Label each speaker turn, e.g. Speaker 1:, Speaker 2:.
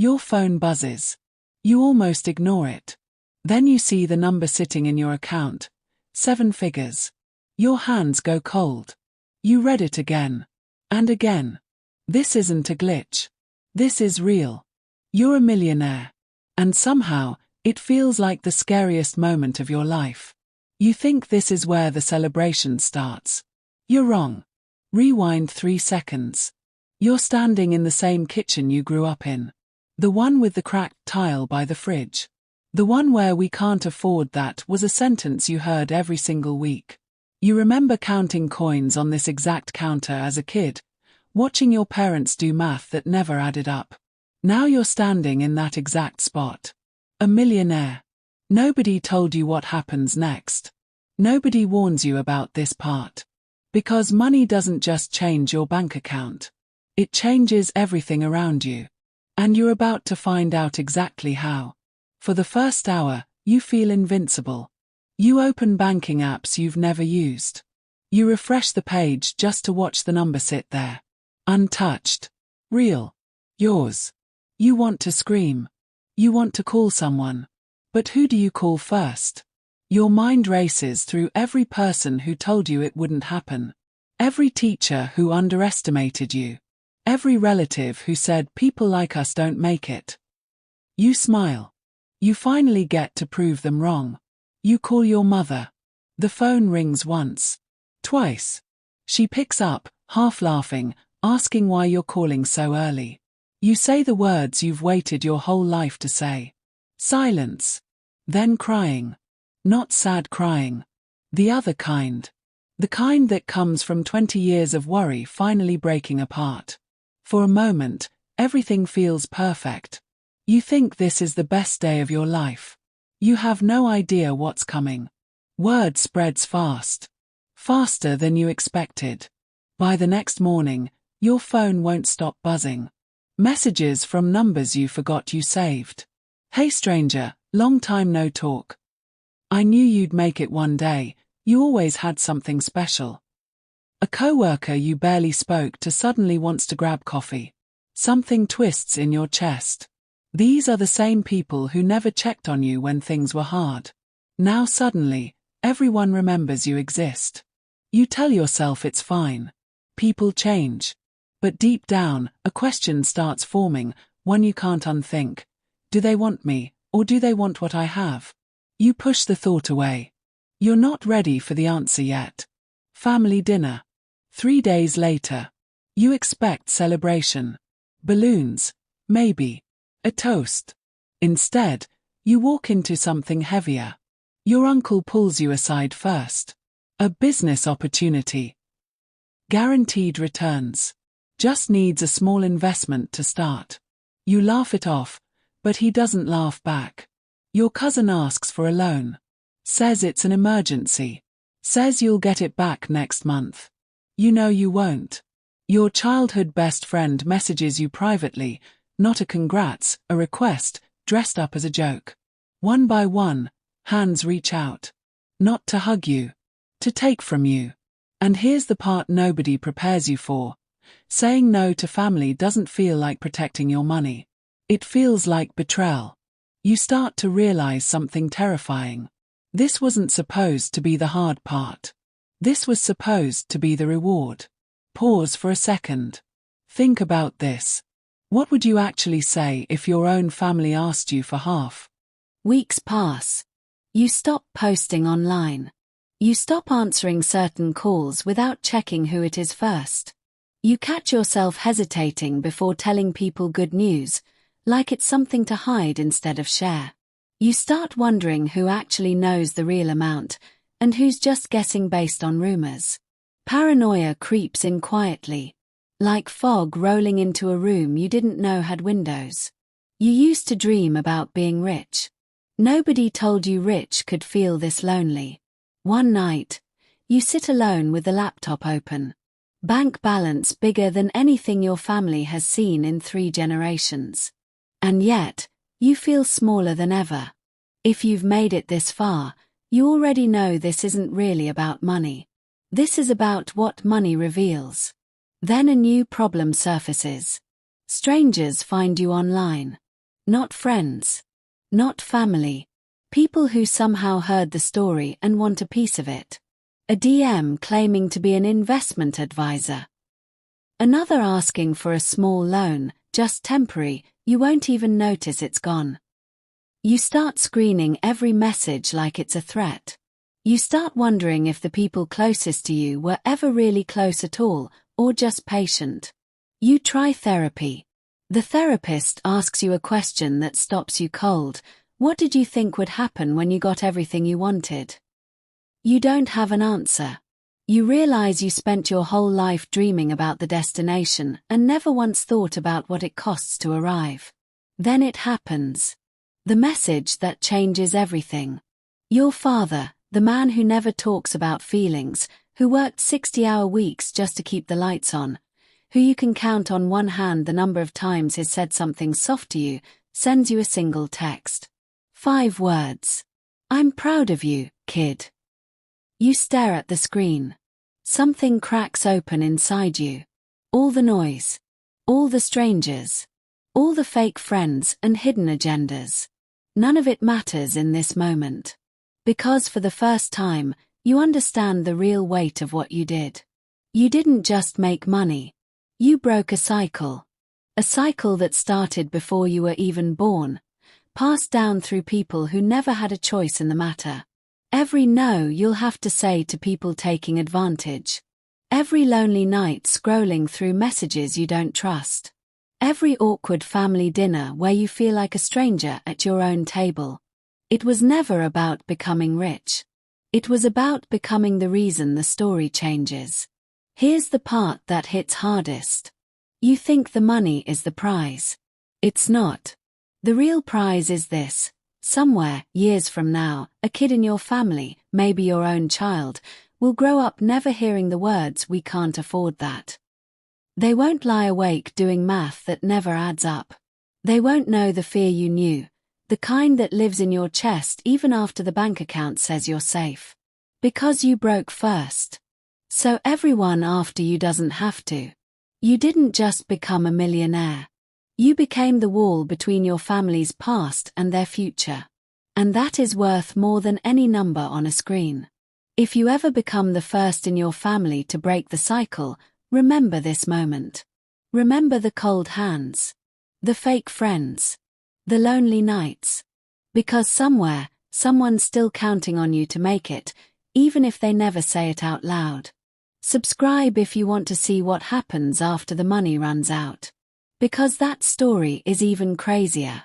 Speaker 1: Your phone buzzes. You almost ignore it. Then you see the number sitting in your account. 7 figures. Your hands go cold. You read it again. And again. This isn't a glitch. This is real. You're a millionaire. And somehow, it feels like the scariest moment of your life. You think this is where the celebration starts. You're wrong. Rewind 3 seconds. You're standing in the same kitchen you grew up in. The one with the cracked tile by the fridge. The one where "we can't afford that" was a sentence you heard every single week. You remember counting coins on this exact counter as a kid, watching your parents do math that never added up. Now you're standing in that exact spot. A millionaire. Nobody told you what happens next. Nobody warns you about this part. Because money doesn't just change your bank account. It changes everything around you. And you're about to find out exactly how. For the first hour, you feel invincible. You open banking apps you've never used. You refresh the page just to watch the number sit there. Untouched. Real. Yours. You want to scream. You want to call someone. But who do you call first? Your mind races through every person who told you it wouldn't happen. Every teacher who underestimated you. Every relative who said people like us don't make it. You smile. You finally get to prove them wrong. You call your mother. The phone rings once. Twice. She picks up, half laughing, asking why you're calling so early. You say the words you've waited your whole life to say. Silence. Then crying. Not sad crying. The other kind. The kind that comes from 20 years of worry finally breaking apart. For a moment, everything feels perfect. You think this is the best day of your life. You have no idea what's coming. Word spreads fast. Faster than you expected. By the next morning, your phone won't stop buzzing. Messages from numbers you forgot you saved. Hey stranger, long time no talk. I knew you'd make it one day, you always had something special. A coworker you barely spoke to suddenly wants to grab coffee. Something twists in your chest. These are the same people who never checked on you when things were hard. Now suddenly, everyone remembers you exist. You tell yourself it's fine. People change. But deep down, a question starts forming, one you can't unthink. Do they want me, or do they want what I have? You push the thought away. You're not ready for the answer yet. Family dinner. 3 days later. You expect celebration. Balloons. Maybe. A toast. Instead, you walk into something heavier. Your uncle pulls you aside first. A business opportunity. Guaranteed returns. Just needs a small investment to start. You laugh it off, but he doesn't laugh back. Your cousin asks for a loan. Says it's an emergency. Says you'll get it back next month. You know you won't. Your childhood best friend messages you privately, not a congrats, a request, dressed up as a joke. One by one, hands reach out. Not to hug you. To take from you. And here's the part nobody prepares you for. Saying no to family doesn't feel like protecting your money. It feels like betrayal. You start to realize something terrifying. This wasn't supposed to be the hard part. This was supposed to be the reward. Pause for a second. Think about this. What would you actually say if your own family asked you for half?
Speaker 2: Weeks pass. You stop posting online. You stop answering certain calls without checking who it is first. You catch yourself hesitating before telling people good news, like it's something to hide instead of share. You start wondering who actually knows the real amount, and who's just guessing based on rumors. Paranoia creeps in quietly, like fog rolling into a room you didn't know had windows. You used to dream about being rich. Nobody told you rich could feel this lonely. One night, you sit alone with the laptop open. Bank balance bigger than anything your family has seen in 3 generations. And yet, you feel smaller than ever. If you've made it this far, you already know this isn't really about money. This is about what money reveals. Then a new problem surfaces. Strangers find you online. Not friends. Not family. People who somehow heard the story and want a piece of it. A DM claiming to be an investment advisor. Another asking for a small loan, just temporary, you won't even notice it's gone. You start screening every message like it's a threat. You start wondering if the people closest to you were ever really close at all, or just patient. You try therapy. The therapist asks you a question that stops you cold. What did you think would happen when you got everything you wanted? You don't have an answer. You realize you spent your whole life dreaming about the destination and never once thought about what it costs to arrive. Then it happens. The message that changes everything. Your father, the man who never talks about feelings, who worked 60-hour weeks just to keep the lights on, who you can count on one hand the number of times he's said something soft to you, sends you a single text. 5 words. I'm proud of you, kid. You stare at the screen. Something cracks open inside you. All the noise. All the strangers. All the fake friends and hidden agendas. None of it matters in this moment. Because for the first time, you understand the real weight of what you did. You didn't just make money. You broke a cycle. A cycle that started before you were even born, passed down through people who never had a choice in the matter. Every no you'll have to say to people taking advantage. Every lonely night scrolling through messages you don't trust. Every awkward family dinner where you feel like a stranger at your own table. It was never about becoming rich. It was about becoming the reason the story changes. Here's the part that hits hardest. You think the money is the prize. It's not. The real prize is this. Somewhere, years from now, a kid in your family, maybe your own child, will grow up never hearing the words "we can't afford that." They won't lie awake doing math that never adds up. They won't know the fear you knew, the kind that lives in your chest even after the bank account says you're safe. Because you broke first. So everyone after you doesn't have to. You didn't just become a millionaire. You became the wall between your family's past and their future. And that is worth more than any number on a screen. If you ever become the first in your family to break the cycle, remember this moment. Remember the cold hands. The fake friends. The lonely nights. Because somewhere, someone's still counting on you to make it, even if they never say it out loud. Subscribe if you want to see what happens after the money runs out. Because that story is even crazier.